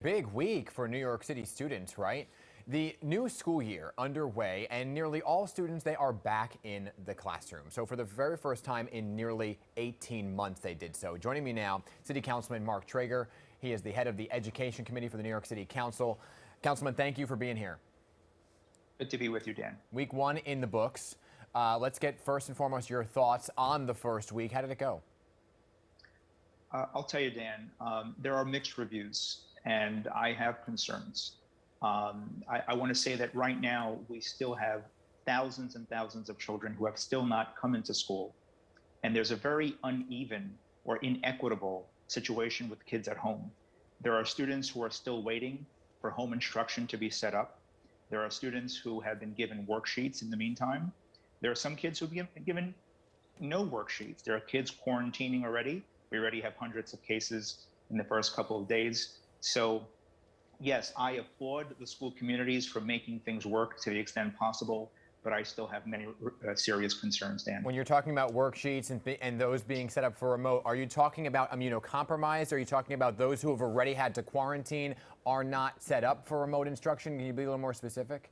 Big week for New York City students, right? The new school year underway, and nearly all students, they are back in the classroom. So for the very first time in nearly 18 months, they did so. Joining me now, City Councilman Mark Treyger. He is the head of the Education Committee for the New York City Council. Councilman, thank you for being here. Good to be with you, Dan. Week one in the books. Let's get first and foremost your thoughts on the first week. How did it go? I'll tell you, Dan, there are mixed reviews, and I have concerns. I want to say that right now we still have thousands and thousands of children who have still not come into school, and there's a very uneven or inequitable situation with kids at home. There are students who are still waiting for home instruction to be set up. There are students who have been given worksheets in the meantime. There are some kids who've been given no worksheets. There are kids quarantining already. We already have hundreds of cases in the first couple of days. So yes, I applaud the school communities for making things work to the extent possible, but I still have many serious concerns, Dan. When you're talking about worksheets and those being set up for remote, are you talking about immunocompromised? Are you talking about those who have already had to quarantine are not set up for remote instruction? Can you be a little more specific?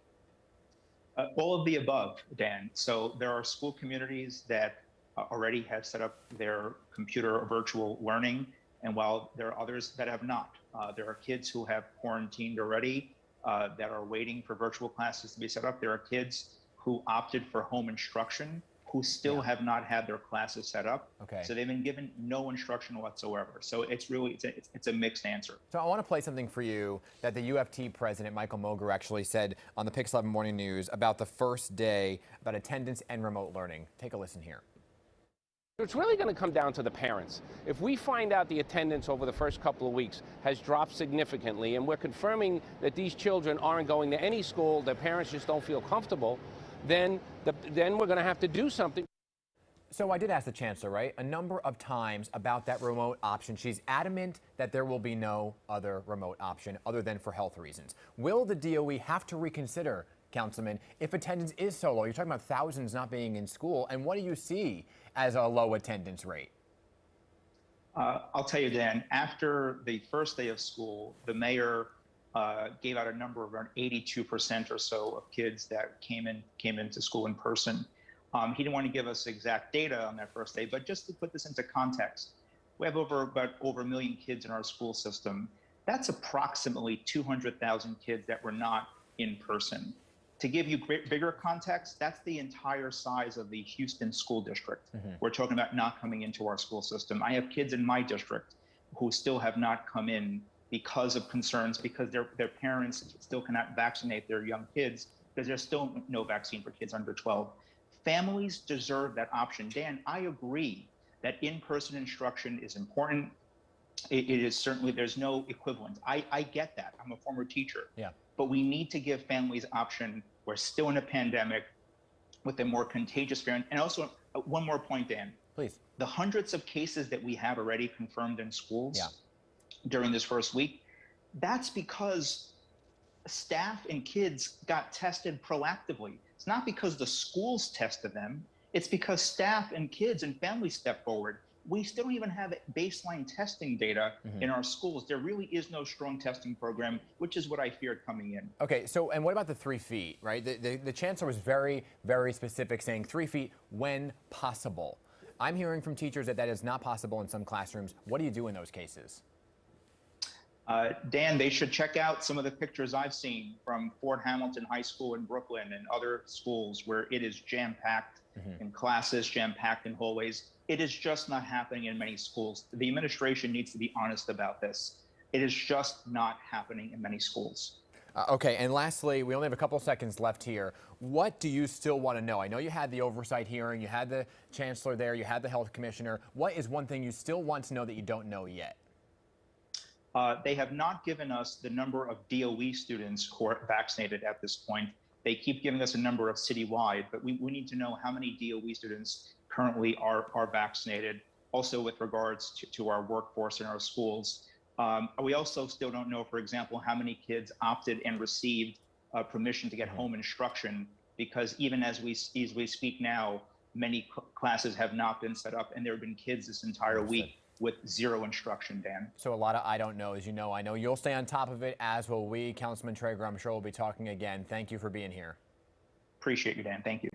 All of the above, Dan. So there are school communities that already have set up their computer or virtual learning, and while there are others that have not. There are kids who have quarantined already that are waiting for virtual classes to be set up. There are kids who opted for home instruction who still have not had their classes set up. Okay. So they've been given no instruction whatsoever. So it's really, it's a mixed answer. So I want to play something for you that the UFT president, Michael Moger, actually said on the Pix 11 Morning News about the first day, about attendance and remote learning. Take a listen here. It's really going to come down to the parents. If we find out the attendance over the first couple of weeks has dropped significantly, and we're confirming that these children aren't going to any school, their parents just don't feel comfortable, then we're going to have to do something. So I did ask the chancellor, right, a number of times about that remote option. She's adamant that there will be no other remote option other than for health reasons. Will the DOE have to reconsider, Councilman, if attendance is so low? You're talking about thousands not being in school, and what do you see as a low attendance rate? I'll tell you, Dan, after the first day of school, the mayor gave out a number of around 82% or so of kids that came into school in person. He didn't want to give us exact data on that first day, but just to put this into context, we have over a million kids in our school system. That's approximately 200,000 kids that were not in person. To give you bigger context, that's the entire size of the Houston school district. We're talking about not coming into our school system. I have kids in my district who still have not come in because of concerns, because their parents still cannot vaccinate their young kids because there's still no vaccine for kids under 12. Families deserve that option. Dan, I agree that in-person instruction is important. It is certainly, there's no equivalent. I get that. I'm a former teacher. Yeah. But we need to give families option. We're still in a pandemic with a more contagious variant. And also, one more point, Dan. Please. The hundreds of cases that we have already confirmed in schools during this first week, that's because staff and kids got tested proactively. It's not because the schools tested them. It's because staff and kids and families stepped forward. We still don't even have baseline testing data in our schools. There really is no strong testing program, which is what I feared coming in. Okay, so, and what about the 3 feet, right? The chancellor was very, very specific, saying 3 feet when possible. I'm hearing from teachers that that is not possible in some classrooms. What do you do in those cases? Dan, they should check out some of the pictures I've seen from Fort Hamilton High School in Brooklyn and other schools where it is jam-packed in classes, jam-packed in hallways. It is just not happening in many schools. The administration needs to be honest about this. It is just not happening in many schools. Okay, and lastly, we only have a couple seconds left here. What do you still want to know? I know you had the oversight hearing, you had the chancellor there, you had the health commissioner. What is one thing you still want to know that you don't know yet? They have not given us the number of DOE students who are vaccinated at this point. They keep giving us a number of citywide, but we need to know how many DOE students currently are vaccinated, also with regards to our workforce in our schools. We also still don't know, for example, how many kids opted and received permission to get home instruction, because even as we speak now, many classes have not been set up, and there have been kids this entire week with zero instruction, Dan. So a lot of I don't know, as you know. I know you'll stay on top of it, as will we. Councilman Treyger, I'm sure we'll be talking again. Thank you for being here. Appreciate you, Dan. Thank you.